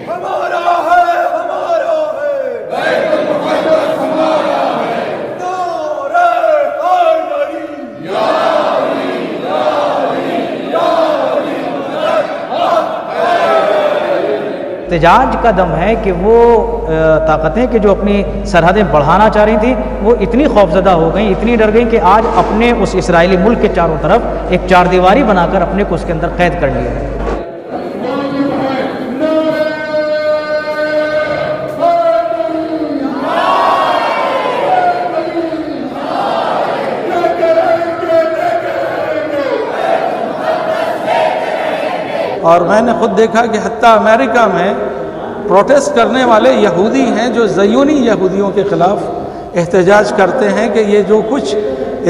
हमारा है, हमारा है, बैतुल मुक़द्दस हमारा है, नारे हैदरी, या अली, या अली, या अली, एहतजाज का दम है कि वो ताकतें कि जो अपनी सरहदें बढ़ाना चाह रही थी वो इतनी खौफजदा हो गई, इतनी डर गई कि आज अपने उस इसराइली मुल्क के चारों तरफ एक चारदीवारी बनाकर अपने को उसके अंदर कैद कर लिया है। और मैंने ख़ुद देखा कि हत्ता अमेरिका में प्रोटेस्ट करने वाले यहूदी हैं जो ज़यूनी यहूदियों के ख़िलाफ़ एहतजाज करते हैं कि ये जो कुछ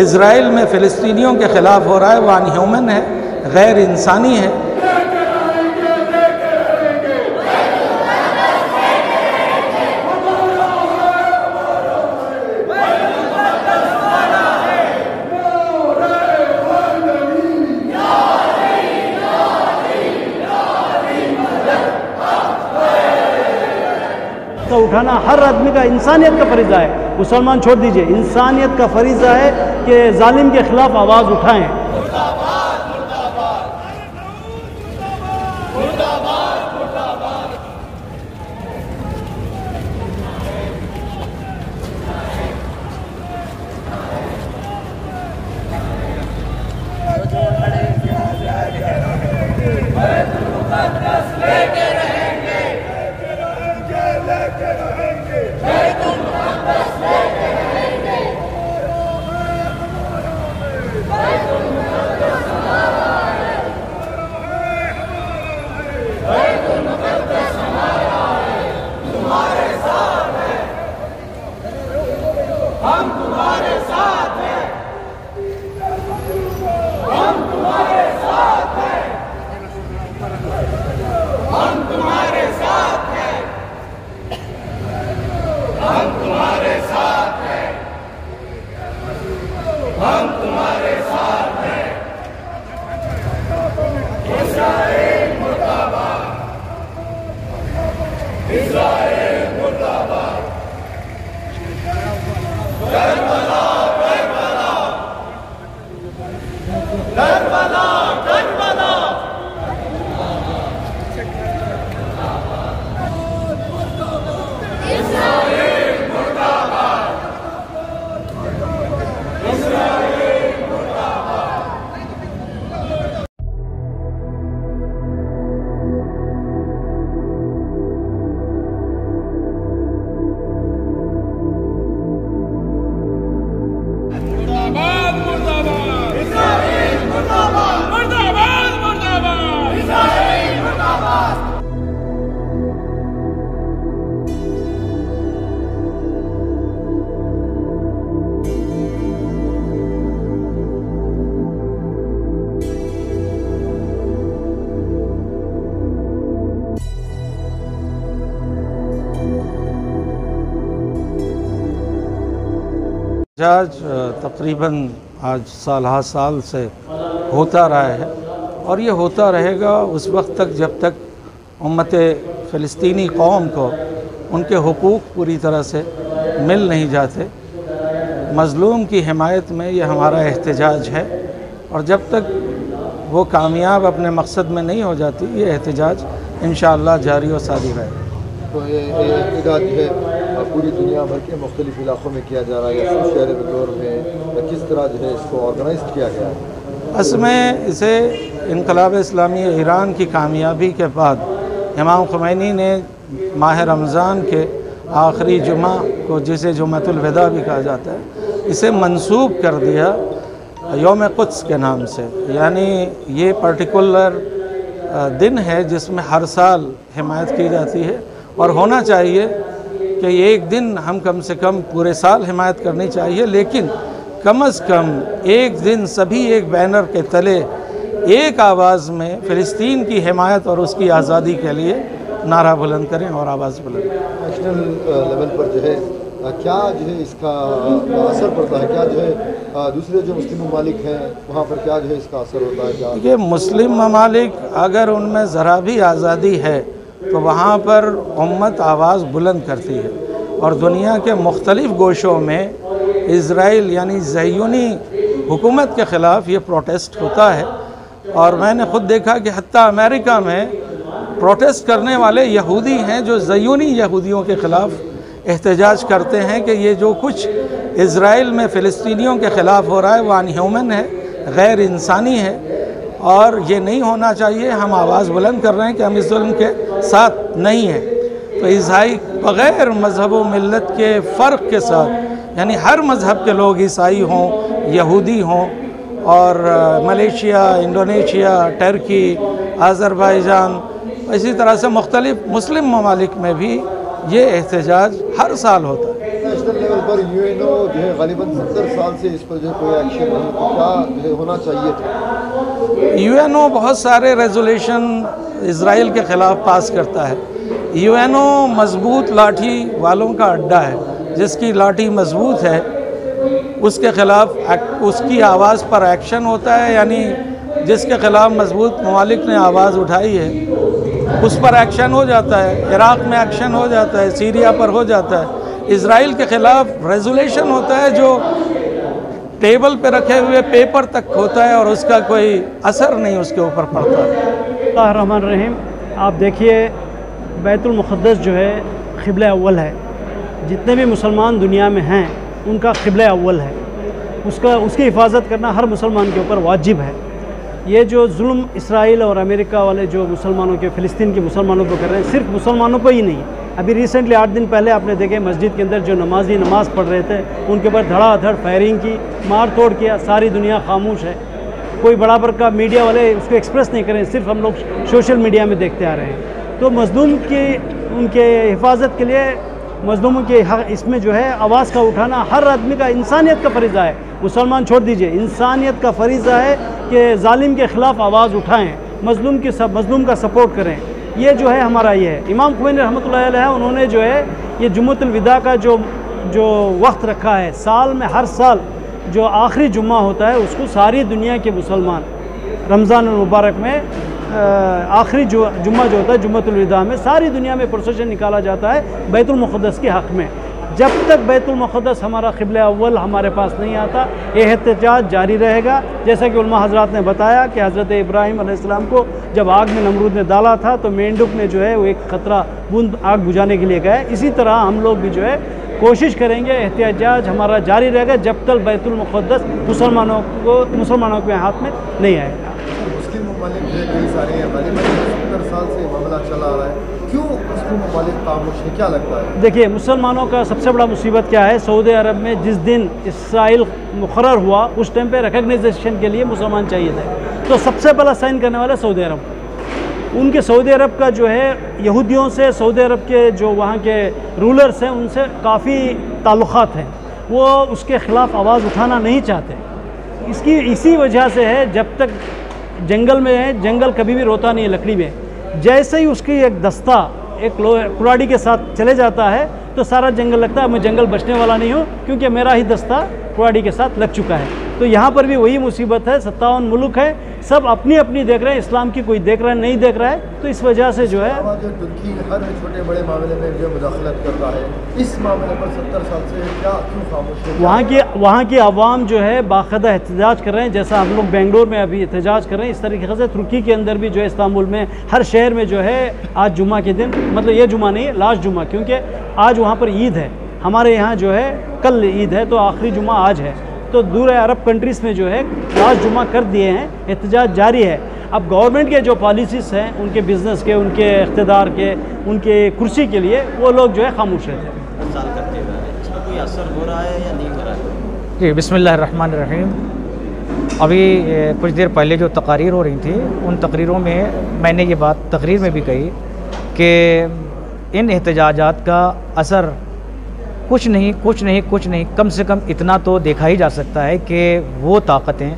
इज़राइल में फ़िलिस्तीनियों के ख़िलाफ़ हो रहा है वो अनह्यूमन है, गैर इंसानी है। का उठाना हर आदमी का इंसानियत का फरीज़ा है। मुसलमान छोड़ दीजिए, इंसानियत का फरीज़ा है कि जालिम के ख़िलाफ़ आवाज़ उठाएं। एहतजाज तकरीबन आज साल साल से होता रहा है और ये होता रहेगा उस वक्त तक जब तक उम्मत फ़िलिस्तीनी कौम को उनके हुकूक पूरी तरह से मिल नहीं जाते। मज़लूम की हिमायत में ये हमारा एहतजाज है और जब तक वो कामयाब अपने मकसद में नहीं हो जाती ये एहतजाज इंशाअल्लाह जारी व सारी रहेगा। तो ये एहतजाज है पूरी दुनिया भर के मुख्तलिफ़ इलाक़ों में किया जा रहा है, या शहर के दौर में किस तरह जो है इसको ऑर्गेनाइज किया गया है? इसमें इसे इनक़लाब इस्लामी ईरान की कामयाबी के बाद इमाम ख़ुमैनी ने माह रमज़ान के आखिरी जुमा को, जिसे जुम्मतुल विदा भी कहा जाता है, इसे मंसूब कर दिया यौम क़ुद्स के नाम से। यानी ये पर्टिकुलर दिन है जिसमें हर साल हिमायत की जाती है और होना चाहिए कि एक दिन हम कम से कम पूरे साल हिमायत करनी चाहिए, लेकिन कम से कम एक दिन सभी एक बैनर के तले एक आवाज़ में फ़िलिस्तीन की हिमायत और उसकी आज़ादी के लिए नारा बुलंद करें और आवाज़ बुलंद करें। नेशनल लेवल पर जो है क्या जो है इसका असर पड़ता है? क्या जो है दूसरे जो मुस्लिम ममालिक हैं वहाँ पर क्या जो है इसका असर होता है? क्या ये मुस्लिम ममालिक अगर उनमें ज़रा भी आज़ादी है तो वहाँ पर उम्मत आवाज़ बुलंद करती है और दुनिया के मुख्तलिफ़ गोशों में इज़राइल यानी ज़यूनी हुकूमत के ख़िलाफ़ ये प्रोटेस्ट होता है। और मैंने ख़ुद देखा कि हत्ता अमेरिका में प्रोटेस्ट करने वाले यहूदी हैं जो ज़यूनी यहूदियों के ख़िलाफ़ एहतजाज करते हैं कि ये जो कुछ इज़राइल में फ़िलिस्तीनियों के ख़िलाफ़ हो रहा है वो अनह्यूमन है, गैर इंसानी है और ये नहीं होना चाहिए। हम आवाज़ बुलंद कर रहे हैं कि हम इस जुल्म के साथ नहीं हैं। तो ईसाई बग़ैर मज़हब व मिल्लत के फ़र्क के साथ, यानी हर मज़हब के लोग, ईसाई हों, यहूदी हों, और मलेशिया, इंडोनेशिया, टर्की, अज़रबैजान, इसी तरह से मुख्तलिफ़ मुस्लिम ममालिक में भी ये एहतजाज हर साल होता है। नेशनल लेवल पर यूएनओ जो है ग़ालिबन 70 साल से इस पर जो कोई एक्शन नहीं, तो क्या जो है होना चाहिए था? यूएनओ बहुत सारे रेजोल्यूशन इज़राइल के ख़िलाफ़ पास करता है। यूएनओ मजबूत लाठी वालों का अड्डा है, जिसकी लाठी मजबूत है उसके ख़िलाफ़ उसकी आवाज़ पर एक्शन होता है, यानी जिसके ख़िलाफ़ मजबूत ममालिक ने आवाज़ उठाई है उस पर एक्शन हो जाता है। इराक़ में एक्शन हो जाता है, सीरिया पर हो जाता है। इज़राइल के ख़िलाफ़ रेजोल्यूशन होता है जो टेबल पे रखे हुए पेपर तक होता है और उसका कोई असर नहीं उसके ऊपर पड़ता है। रहमान रहीम, आप देखिए बैतुल मुक़द्दस जो है क़िबला अव्वल है। जितने भी मुसलमान दुनिया में हैं उनका क़िबला अव्वल है, उसकी हिफाजत करना हर मुसलमान के ऊपर वाजिब है। ये जो जुल्म इसराइल और अमेरिका वाले जो मुसलमानों के, फ़िलिस्तीन के मुसलमानों को कर रहे हैं, सिर्फ मुसलमानों को ही नहीं है। अभी रिसेंटली 8 दिन पहले आपने देखे मस्जिद के अंदर जो नमाजी नमाज़ पढ़ रहे थे उनके ऊपर धड़ाधड़ फायरिंग की, मार तोड़ किया। सारी दुनिया खामोश है, कोई बड़ा बड़का मीडिया वाले उसको एक्सप्रेस नहीं करें, सिर्फ हम लोग सोशल मीडिया में देखते आ रहे हैं। तो मज़लूम की उनके हिफाजत के लिए मज़लूमों के हक़ इसमें जो है आवाज़ का उठाना हर आदमी का इंसानियत का फ़रीज़ा है। मुसलमान छोड़ दीजिए, इंसानियत का फ़रीज़ा है कि ज़ालिम के ख़िलाफ़ आवाज़ उठाएँ, मज़लूम का सपोर्ट करें। ये जो है हमारा ये है। इमाम ख़ुमैनी रहमतुल्लाह अलैह उन्होंने जो है ये जुम्मतुल विदा का जो वक्त रखा है, साल में हर साल जो आखिरी जुम्मा होता है उसको सारी दुनिया के मुसलमान रमज़ान मुबारक में आखिरी जुम्मा जो होता है जुम्मतुल विदा में सारी दुनिया में प्रोसेशन निकाला जाता है बैतुल मुक़द्दस के हक़ में। जब तक बैतुल मुक़द्दस हमारा क़िबला अव्वल हमारे पास नहीं आता, ये एहतजाज जारी रहेगा। जैसा कि उलमा हज़रात ने बताया कि हज़रत इब्राहीम अलैहिस्सलाम को जब आग में नमरूद ने डाला था तो मेंढक ने जो है वो एक ख़तरा बूंद आग बुझाने के लिए गए। इसी तरह हम लोग भी जो है कोशिश करेंगे, एहतजाज हमारा जारी रहेगा जब तक बैतुल मुक़द्दस मुसलमानों के हाथ में नहीं आएगा। मुस्लिम ममालिक जो है कई सारे हैं, 70 साल से मामला चला आ रहा है, क्यों मुस्लिम ममालिक खामोश है, क्या लगता है? देखिए, मुसलमानों का सबसे बड़ा मुसीबत क्या है, सऊदी अरब में जिस दिन इसराइल मुकर्रर हुआ उस टाइम पे रिकग्नाइजेशन के लिए मुसलमान चाहिए थे, तो सबसे पहला साइन करने वाले सऊदी अरब। उनके सऊदी अरब का जो है यहूदियों से, सऊदी अरब के जो वहाँ के रूलर्स हैं उनसे काफ़ी ताल्लुक़ात हैं, वो उसके ख़िलाफ़ आवाज़ उठाना नहीं चाहते। इसी वजह से है, जब तक जंगल में है, जंगल कभी भी रोता नहीं है लकड़ी में। जैसे ही उसकी एक दस्ता एक कुल्हाड़ी के साथ चले जाता है तो सारा जंगल लगता है मैं जंगल बचने वाला नहीं हूँ, क्योंकि मेरा ही दस्ता कुल्हाड़ी के साथ लग चुका है। तो यहाँ पर भी वही मुसीबत है। 57 मुल्क है, सब अपनी अपनी देख रहे हैं, इस्लाम की कोई देख रहा है नहीं देख रहा है। तो इस वजह से जो है जो तुर्की हर छोटे बड़े मामले में जो मुदाखलत करता है, इस मामले पर 70 साल से क्या क्यों खामोश है? वहाँ की आवाम जो है बाकायदा एहतजाज कर रहे हैं, जैसा हम लोग बेंगलोर में अभी एहतजाज कर रहे हैं, इस तरीके से तुर्की के अंदर भी जो है, इस्तांबुल में, हर शहर में जो है आज जुम्मा के दिन, मतलब ये जुम्मा नहीं है, लास्ट जुम्मा, क्योंकि आज वहाँ पर ईद है, हमारे यहाँ जो है कल ईद है, तो आखिरी जुम्मा आज है। तो दूर अरब कंट्रीज़ में जो है लास्ट जुम्मा कर दिए हैं, एहतजाज जारी है। अब गवर्नमेंट के जो पॉलिसीज़ हैं, उनके बिज़नेस के, उनके इक़्तिदार के, उनके कुर्सी के लिए वो लोग जो है खामोश रहते हैं। इसका कोई असर हो रहा है या नहीं हो रहा है? जी, बिस्मिल्लाहिर्रहमानिर्रहीम। अभी कुछ देर पहले जो तकारीर हो रही थी, उन तकरीरों में मैंने ये बात तकरीर में भी कही कि इन एहतजाजात का असर कुछ नहीं, कम से कम इतना तो देखा ही जा सकता है कि वो ताकतें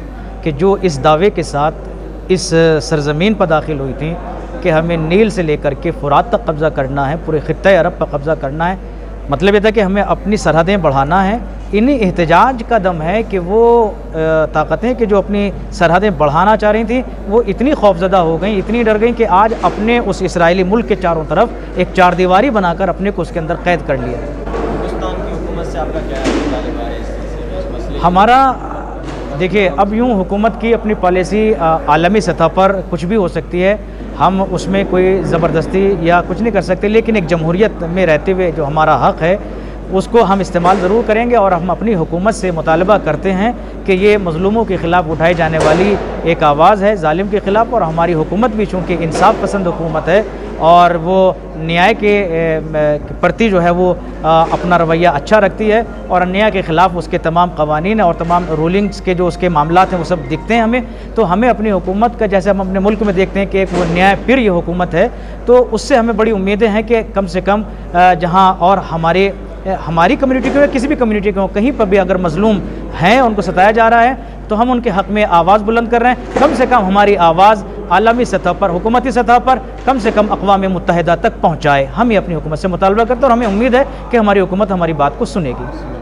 कि जो इस दावे के साथ इस सरज़मीन पर दाखिल हुई थी कि हमें नील से लेकर के फ़ुरात तक कब्ज़ा करना है, पूरे ख़ित्ते अरब पर कब्ज़ा करना है, मतलब ये था कि हमें अपनी सरहदें बढ़ाना है इन्हीं एहतजाज का दम है कि वो ताकतें कि जो अपनी सरहदें बढ़ाना चाह रही थी वो इतनी खौफजदा हो गई, इतनी डर गई कि आज अपने उस इसराइली मुल्क के चारों तरफ एक चारदीवारी बनाकर अपने को उसके अंदर कैद कर लिया। हिंदुस्तान की हुकूमत से आपका क्या मुतालिबा है इस मसले? हमारा देखिए, अब यूँ हुकूमत की अपनी पॉलिसी आलमी सतह पर कुछ भी हो सकती है, हम उसमें कोई ज़बरदस्ती या कुछ नहीं कर सकते, लेकिन एक जमहूरियत में रहते हुए जो हमारा हक़ है उसको हम इस्तेमाल ज़रूर करेंगे। और हम अपनी हुकूमत से मुतालबा करते हैं कि ये मज़लूमों के ख़िलाफ़ उठाई जाने वाली एक आवाज़ है जालिम के ख़िलाफ़, और हमारी हुकूमत भी चूँकि इंसाफ पसंद हुकूमत है और वो न्याय के प्रति जो है वो अपना रवैया अच्छा रखती है, और अन्याय के ख़िलाफ़ उसके तमाम कवानीन और तमाम रूलिंग्स के जो उसके मामलात हैं वो सब दिखते हैं हमें। तो हमें अपनी हुकूमत का, जैसे हम अपने मुल्क में देखते हैं कि एक वो न्याय प्रिय हुकूमत है, तो उससे हमें बड़ी उम्मीदें हैं कि कम से कम जहाँ और हमारी कम्युनिटी के, किसी भी कम्युनिटी के, कहीं पर भी अगर मज़लूम हैं, उनको सताया जा रहा है, तो हम उनके हक़ में आवाज़ बुलंद कर रहे हैं। कम से कम हमारी आवाज़ आलमी सतह पर, हुकूमती सतह पर कम से कम अक़वाम मुत्तहिदा तक पहुँचाए। हम ये अपनी हुकूमत से मुतालबा करते हैं और हमें उम्मीद है कि हमारी हुकूमत हमारी बात को सुनेगी।